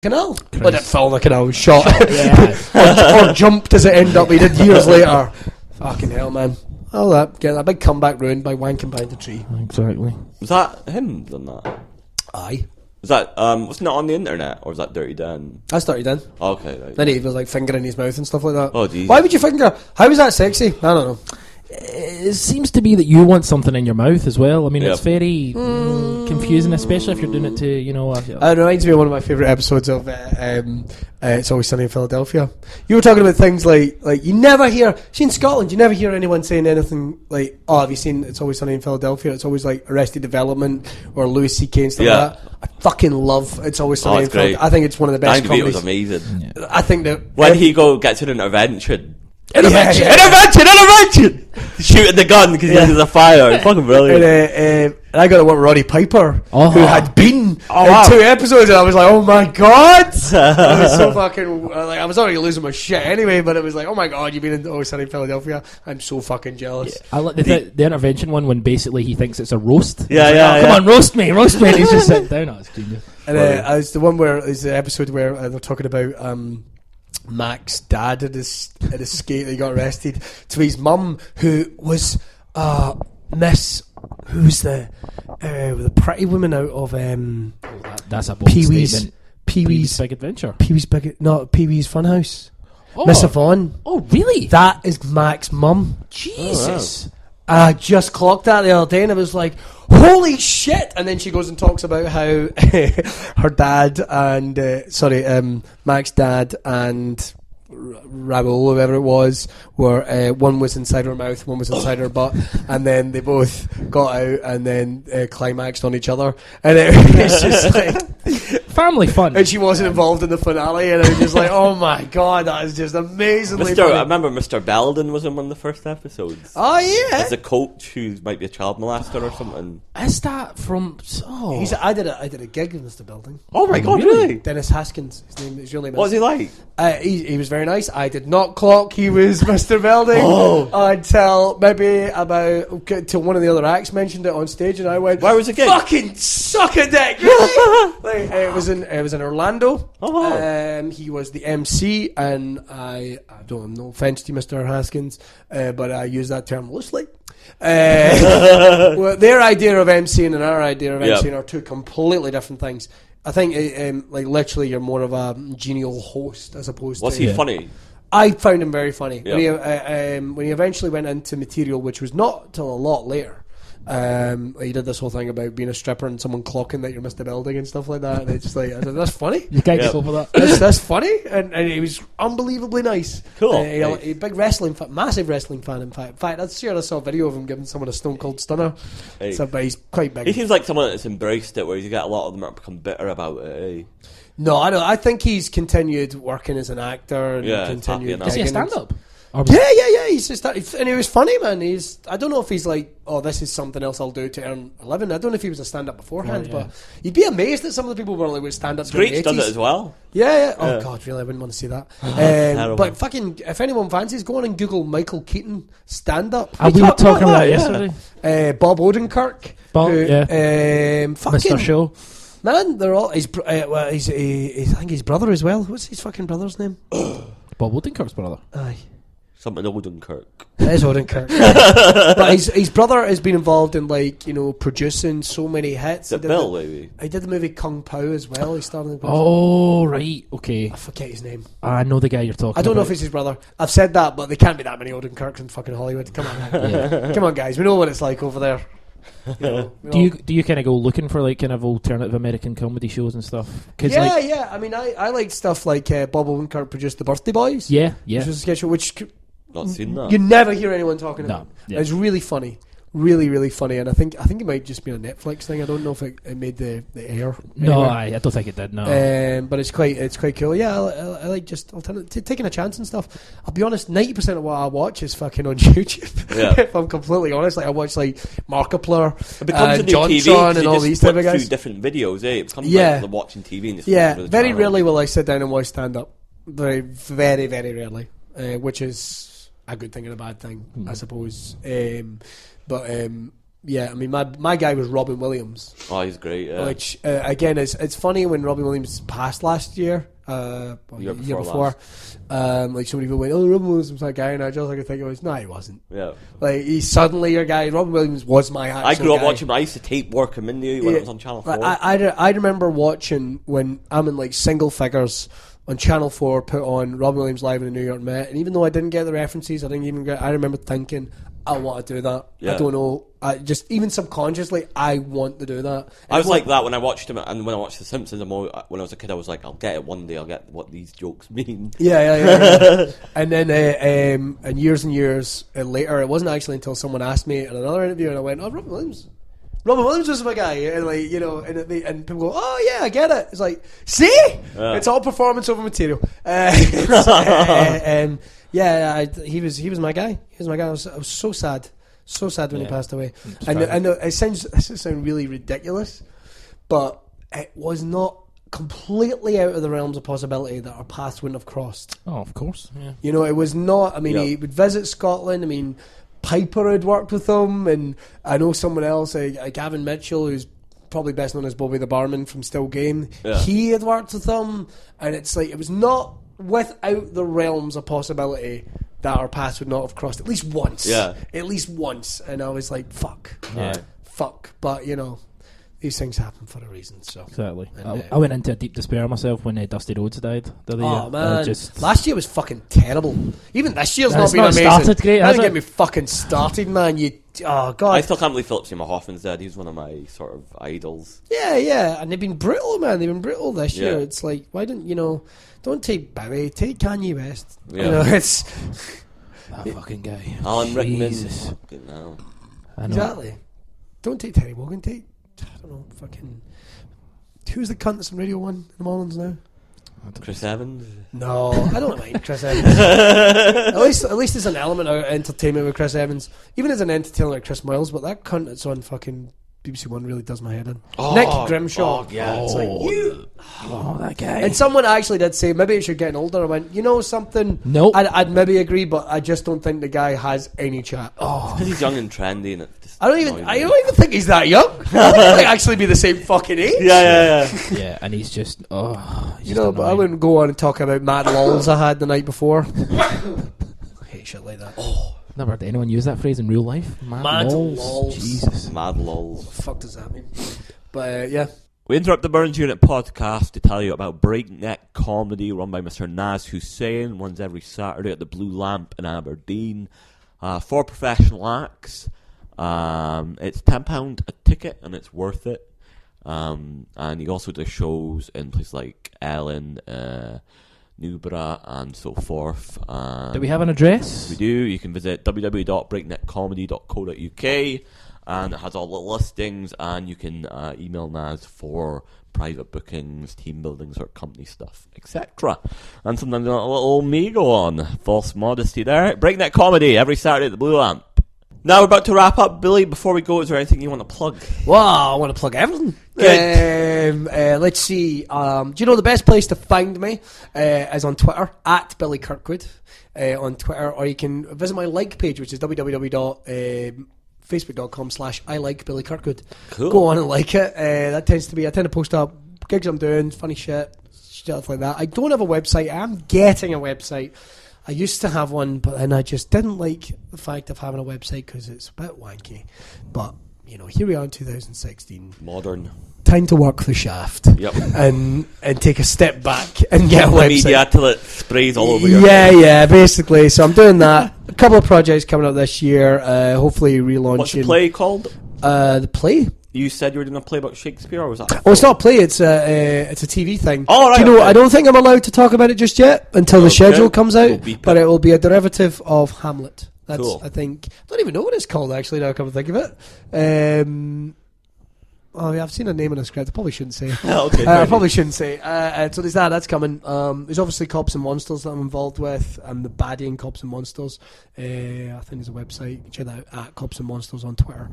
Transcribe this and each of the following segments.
canal. Chris. But it fell in the canal, was shot. Yeah. or jumped as it ended up. He did years later. Fucking hell, man. All that. Getting a big comeback ruined by wanking behind a tree. Exactly. Was that him done that? Aye. Was that, wasn't it on the internet? Or was that Dirty Dan? That's Dirty Dan. Okay. Right. Then he was like fingering his mouth and stuff like that. Oh, Jesus. Why would you finger? How was that sexy? I don't know. It seems to be that you want something in your mouth as well. I mean, Yep. it's very confusing, especially if you're doing it to, you know... It reminds me of one of my favourite episodes of It's Always Sunny in Philadelphia. You were talking about things like you never hear... See, in Scotland, you never hear anyone saying anything like, oh, have you seen It's Always Sunny in Philadelphia? It's always like Arrested Development or Louis C.K. and stuff like that. I fucking love It's Always Sunny in Philadelphia. I think it's one of the best Danny DeVito comedies. was amazing. Yeah. I think that... When he gets an intervention... Intervention! Shooting the gun because he has a fire. It's fucking brilliant. And I got to work with Roddy Piper, who had been in wow. 2 episodes, and I was like, oh my god! I was so fucking, I was already losing my shit anyway, but it was like, oh my god, you've been in Always Sunny in Philadelphia. I'm so fucking jealous. I like the intervention one when basically he thinks it's a roast. Yeah. Come on, roast me. And he's just sitting down. It's genius. And it's the one where, it's the episode where they're talking about Mac's dad at his skate that he got arrested, to his mum, who was Miss, who's the pretty woman out of That's a bold statement. Pee-wee's Big Adventure. Pee-wee's Funhouse. Miss Yvonne. Oh, really? That is Mac's mum. Jesus. I just clocked that the other day, and I was like, holy shit! And then she goes and talks about how her dad and Mac's dad and Raoul, whoever it was, were one was inside her mouth, one was inside her butt, and then they both got out and then climaxed on each other, and it was just like family fun. And she wasn't involved in the finale, and I was just like, oh my god, that is just amazingly funny. I remember Mr. Belden was in one of the first episodes. Oh yeah, as a coach who might be a child molester or something. Is that from? Oh, I did a gig in Mr. Belden. Oh my god, really? Dennis Haskins, his real name. What was he like? He was very nice. I did not clock he was Mr. Belding until maybe about till one of the other acts mentioned it on stage, and I went, "Where was the gig? Fucking suck a dick!" It was in Orlando. Oh wow. He was the MC, and I don't have no offense to Mr. Haskins, but I use that term loosely. Well, their idea of MCing and our idea of MCing are two completely different things. I think literally you're more of a genial host as opposed to... Was he funny? I found him very funny. Yep. When he eventually went into material, which was not till a lot later, he did this whole thing about being a stripper and someone clocking that you're Mr. Belding and stuff like that, and it's just like, I said, that's funny. You can't get over that. That's funny, and he was unbelievably nice. Cool. He big wrestling fan, massive wrestling fan. In fact, I saw a video of him giving someone a Stone Cold Stunner. Hey. But he's quite big. He seems like someone that's embraced it, whereas you get a lot of them that become bitter about it. No, I don't. I think he's continued working as an actor and continued. Is he a stand-up? Yeah. He's just and he was funny, man. I don't know if he's like, oh, this is something else I'll do to earn a living. I don't know if he was a stand-up beforehand, but you'd be amazed at some of the people were like with stand-ups. Screech does it as well. Yeah. Oh god, really? I wouldn't want to see that. But fucking, if anyone fancies, go on and Google Michael Keaton stand-up. We were talking about that yesterday. Bob Odenkirk. Mr. Show. Man, they're all. I think his brother as well. What's his fucking brother's name? Bob Odenkirk's brother. Aye. Something Odenkirk. It is Odenkirk. But his brother has been involved in producing so many hits. Bill, maybe. He did the movie Kung Pao as well. He started in Oh, right. Okay. I forget his name. I know the guy you're talking about. I don't know if it's his brother. I've said that, but there can't be that many Odenkirks in fucking Hollywood. Come on. Come on, guys. We know what it's like over there. Do you kind of go looking for kind of alternative American comedy shows and stuff? Yeah. I mean, I like stuff like Bob Odenkirk produced The Birthday Boys. Yeah. Which was a sketch show, which not seen that. You never hear anyone talking about. Yeah. It's really funny. Really, really funny, and I think it might just be a Netflix thing. I don't know if it made the air. No, I don't think it did. No, but it's quite cool. Yeah, I like just taking a chance and stuff. I'll be honest, 90% of what I watch is fucking on YouTube. Yeah. If I'm completely honest, I watch Markiplier, Johnson, and all these type of guys. Different videos, It becomes like watching TV. And very rarely will I sit down and watch stand up. Very, very, very rarely, which is a good thing and a bad thing, I suppose. But Yeah, I mean, my guy was Robin Williams. Oh, he's great. Yeah. Which again, it's funny when Robin Williams passed last year. Year before. Like so many people went, "Oh, Robin Williams was that guy," and I just like think it was. No, he wasn't. Yeah. Like he's suddenly your guy. Robin Williams was my actual I grew up guy. watching him. I used to tape work him in when it was on Channel 4. I remember watching when I'm in like single figures on Channel 4, put on Robin Williams live in the New York Met, and even though I didn't get the references, I remember thinking, I want to do that. Yeah. I don't know. I just even subconsciously, I want to do that. And I was like that when I watched him, and when I watched The Simpsons. When I was a kid, I was like, I'll get it one day. I'll get what these jokes mean. Yeah. And then, and years later, it wasn't actually until someone asked me in another interview, and I went, "Oh, Robin Williams was my guy," and like and people go, "Oh yeah, I get it." It's like, see, it's all performance over material. He was my guy. He was my guy. I was so sad when he passed away. And it sounds really ridiculous, but it was not completely out of the realms of possibility that our paths wouldn't have crossed. Oh, of course. Yeah. You know, it was not. I mean, he would visit Scotland. I mean, Piper had worked with him, and I know someone else, Gavin Mitchell, who's probably best known as Bobby the Barman from Still Game. Yeah. He had worked with him, and it's like it was not without the realms of possibility that our paths would not have crossed at least once. Yeah. At least once. And I was like, fuck. But, you know, these things happen for a reason. So exactly. And, I went into a deep despair myself when Dusty Rhodes died the other year. Man. Last year was fucking terrible. Even this year's not been amazing. Started great, hasn't it? Get me fucking started, man. Oh, God. I still can't believe Philip Seymour Hoffman's dead. He's one of my sort of idols. Yeah. And they've been brutal, man. They've been brutal this year. It's like, why don't take Bowie, take Kanye West. Yeah. You know, it's that fucking guy. Alan Rickman. No. Exactly. Don't take Terry Wogan. Take, I don't know, fucking. Who's the cunt that's on Radio 1 in the mornings now? Chris Evans? No, I don't mind Chris Evans. At least there's an element of entertainment with Chris Evans. Even as an entertainer like Chris Miles, but that cunt that's on fucking BBC One really does my head in. Nick Grimshaw. It's like, that guy. And someone actually did say, maybe it should get older. I went, you know something? Nope. I'd maybe agree, but I just don't think the guy has any chat. Because he's young and trendy, and I don't even think he's that young. I think he'd actually be the same fucking age. Yeah, and he's just, but I wouldn't go on and talk about mad lols I had the night before. I hate shit like that. Never heard anyone use that phrase in real life. Mad lols. Jesus. Mad lols. What the fuck does that mean? But yeah. We interrupt the Bearnes Unit podcast to tell you about Breakneck Comedy run by Mr. Naz Hussain. Runs every Saturday at the Blue Lamp in Aberdeen. 4 professional acts. It's £10 a ticket and it's worth it. And he also does shows in places like Ellen, Newborough and so forth. Do we have an address? We do. You can visit www.breakneckcomedy.co.uk and it has all the listings, and you can email Naz for private bookings, team buildings or company stuff, etc. And sometimes a little me go on. False modesty there. Breakneck Comedy every Saturday at the Blue Lamp. Now we're about to wrap up. Billy, before we go, is there anything you want to plug? Well, I want to plug everything. Let's see. Do you know the best place to find me is on Twitter, at Billy Kirkwood on Twitter, or you can visit my like page, which is www.facebook.com/I like Billy Kirkwood. Cool. Go on and like it. I tend to post up gigs I'm doing, funny shit, stuff like that. I don't have a website. I'm getting a website. I used to have one, but then I just didn't like the fact of having a website because it's a bit wanky. But, here we are in 2016. Modern. Time to work the shaft. Yep. And take a step back and get a website. Media till it sprays all over your Yeah, basically. So I'm doing that. A couple of projects coming up this year. Hopefully relaunching. What's the play called? The play? You said you were doing a play about Shakespeare, or was that? Oh, it's not a play. It's a TV thing. Oh, right. Do you know? I don't think I'm allowed to talk about it just yet until the schedule comes out. But it will be a derivative of Hamlet. That's cool. I think. I don't even know what it's called actually. Now I come to think of it. I've seen a name in a script. I probably shouldn't say. Okay. I probably shouldn't say. So there's that. That's coming. There's obviously Cops and Monsters that I'm involved with. I'm the baddie in Cops and Monsters. I think there's a website. You can check that out at Cops and Monsters on Twitter.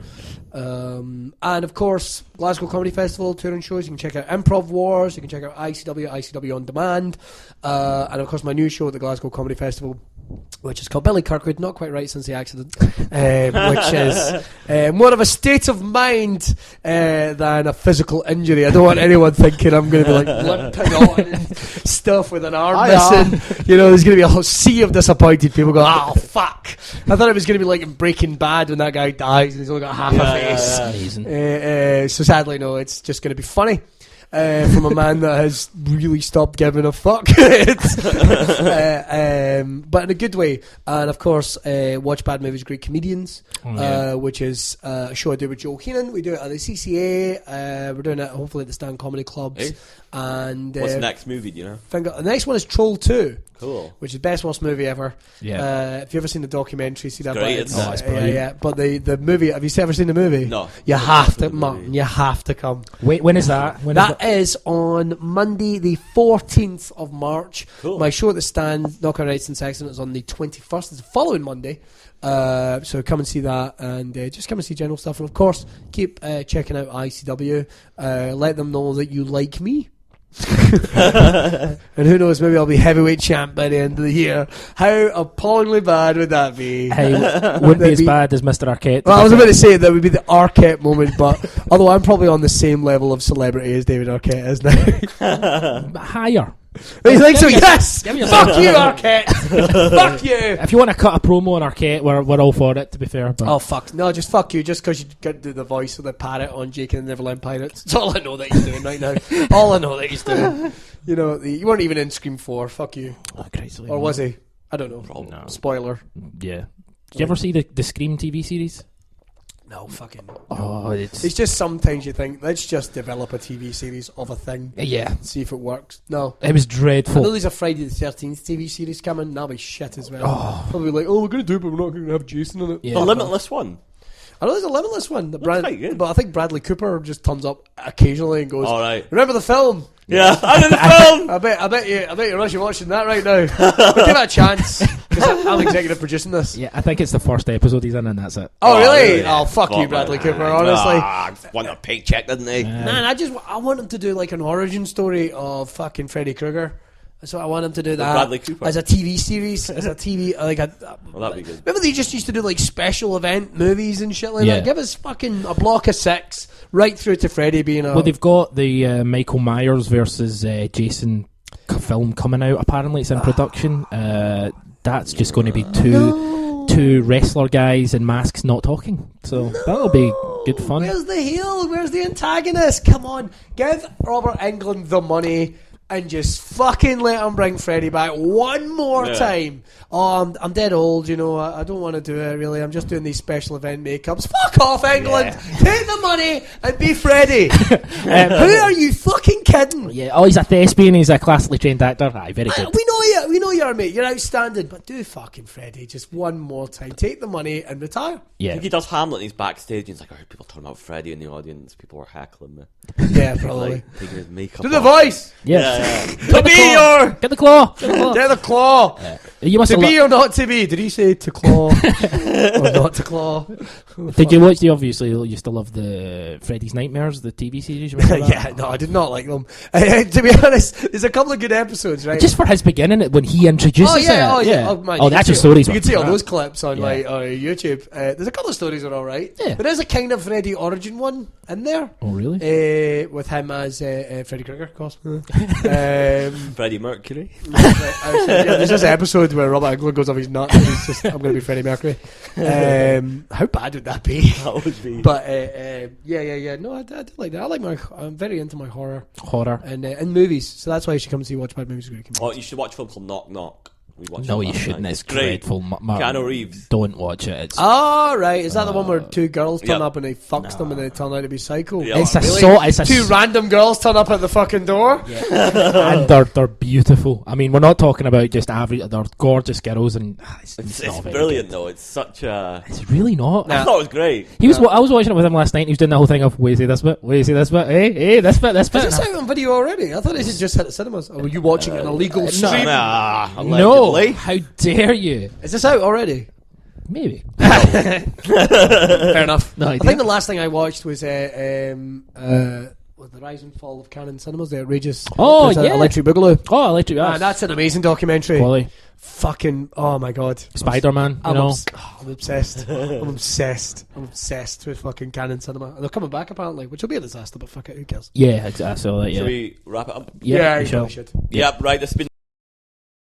And of course, Glasgow Comedy Festival touring shows. You can check out Improv Wars. You can check out ICW On Demand. And of course, my new show at the Glasgow Comedy Festival, which is called Billy Kirkwood, not quite right since the accident, which is more of a state of mind than a physical injury. I don't want anyone thinking I'm going to be like limping on and stuff with an arm missing. You know, there's going to be a whole sea of disappointed people going, oh, fuck. I thought it was going to be like in Breaking Bad when that guy dies and he's only got half a face. Amazing. So sadly, no, it's just going to be funny. From a man that has really stopped giving a fuck. But in a good way. And of course, Watch Bad Movies, Great Comedians, which is a show I do with Joel Heenan. We do it at the CCA. We're doing it hopefully at the Stand Comedy Clubs. And what's the next movie, do you know? The next one is Troll 2. Cool. Which is best worst movie ever. Yeah. If you've ever seen the documentary, see that. Great, it's brilliant. Yeah. But the movie, have you ever seen the movie? No. You have to, Martin. You have to come. Wait, when is that? That is on Monday, the 14th of March. Cool. My show at the Stand, Knockout Rights and Sexton, is on the 21st. It's the following Monday. So come and see that, and just come and see general stuff. And of course, keep checking out ICW. Let them know that you like me. And who knows, maybe I'll be heavyweight champ by the end of the year. How appallingly bad would that be? Hey, wouldn't be as bad as Mr. Arquette. Well, I was about to say that would be the Arquette moment, but although I'm probably on the same level of celebrity as David Arquette is now. Higher. You think so? Yes! Give me a Fuck you, Arquette! Fuck you! If you want to cut a promo on Arquette, we're all for it, to be fair. But Oh, fuck. No, just fuck you, just because you get to do the voice of the parrot on Jake and the Neverland Pirates. That's all I know that he's doing right now. All I know that he's doing. You know, you weren't even in Scream 4. Fuck you. Oh, crazy. Or was he? I don't know. No. Spoiler. Yeah. Did you ever see the Scream TV series? No, fucking. Oh, It's just sometimes you think, let's just develop a TV series of a thing. Yeah. See if it works. No. It was I know dreadful. there's a Friday the 13th TV series coming. That'll be shit as well. Probably like, oh, we're going to do it, but we're not going to have Jason in it. Yeah. The Limitless one. I know there's a Limitless one. quite good. But I think Bradley Cooper just turns up occasionally and goes, All right. remember the film? Yeah, I'm in the film. I bet you're actually watching that right now. But give it a chance, because I'm executive producing this. Yeah, I think it's the first episode he's in, and that's it. Oh, really? really? Oh, fuck you, Bradley Cooper, honestly. Won a paycheck, didn't he? Man, I want him to do like an origin story of fucking Freddy Krueger. So I want him to do that Bradley Cooper. as a TV series, as a TV like a. Well, that'd be good. Remember they just used to do like special event movies and shit like Yeah. that. Give us fucking a block of 6 right through to Freddy being a. Well, they've got the Michael Myers versus Jason film coming out. Apparently, it's in production. That's just going to be two wrestler guys in masks not talking. So that'll be good fun. Where's the heel? Where's the antagonist? Come on, give Robert Englund the money and just fucking let him bring Freddy back one more time. Oh, I'm dead old, you know. I don't want to do it, really. I'm just doing these special event makeups. Fuck off, England. Take the money and be Freddy. Who are you fucking kidding? Yeah. Oh, he's a thespian. He's a classically trained actor. Aye, very good. We know you're, mate. You're outstanding. But do fucking Freddy just one more time. Take the money and retire. I Yeah. think he does Hamlet and he's backstage and he's like, I heard people talking about Freddie in the audience. People were heckling me. Yeah, probably. Like, taking his makeup Do the off. voice. Yeah. To be or Get the claw. Get the claw. Get the claw. You must To have be or not to be? Did he say to claw or not to claw? Did you watch? You obviously used to love the Freddy's Nightmares, the TV series. You remember that? Yeah, no, I did not like them. To be honest, there's a couple of good episodes, right? Just for his beginning, when he introduces it. Oh, Oh, man, the you can actual see- stories. You were can see all crap. those clips on Yeah. like on YouTube. There's a couple of stories that are all right. Yeah. But there's a kind of Freddy origin one in there. Oh, really? With him as Freddy Krueger, of course. Freddie Mercury. There's this episode where Robert Englund goes off his nuts and he's just, I'm going to be Freddie Mercury. How bad would that be? That would be. But yeah. No, I do like that. I'm very into my horror Horror. and movies. So that's why you should come and see Watch Bad Movies. Oh, you should watch a film called Knock Knock. We watched No, it you last shouldn't. night. It's great. dreadful. Keanu Reeves. Don't watch it. It's Oh, right. Is that the one where two girls turn Yep. up and they fucks them and they turn out to be psycho? Yeah. It's a Really? so it's a Two random girls turn up at the fucking door? and they're beautiful. I mean, we're not talking about just average. They're gorgeous girls, and it's It's not very brilliant good. though. It's such a. It's really not. I thought it was great. He was. I was watching it with him last night. And he was doing the whole thing of, "Wait, see this bit? Wait, see this bit? Hey, this bit, this bit." Is this out on video already? I thought this had just hit the cinemas. Or were you watching an illegal stream? Nah, No, allegedly. how dare you? Is this out already? Maybe. Fair enough. No I idea. think the last thing I watched was the Rise and Fall of Canon Cinemas, the outrageous Oh, there's yeah. Electric Boogaloo. Oh, Electric. That's an amazing documentary. Quality. Fucking, oh my god. Spider-Man, I'm know. I'm obsessed. I'm obsessed with fucking Canon Cinema. They're coming back apparently, which will be a disaster, but fuck it, who cares? Yeah, exactly. So, Should we wrap it up? Yeah, you we shall. should. Yep, right, this has been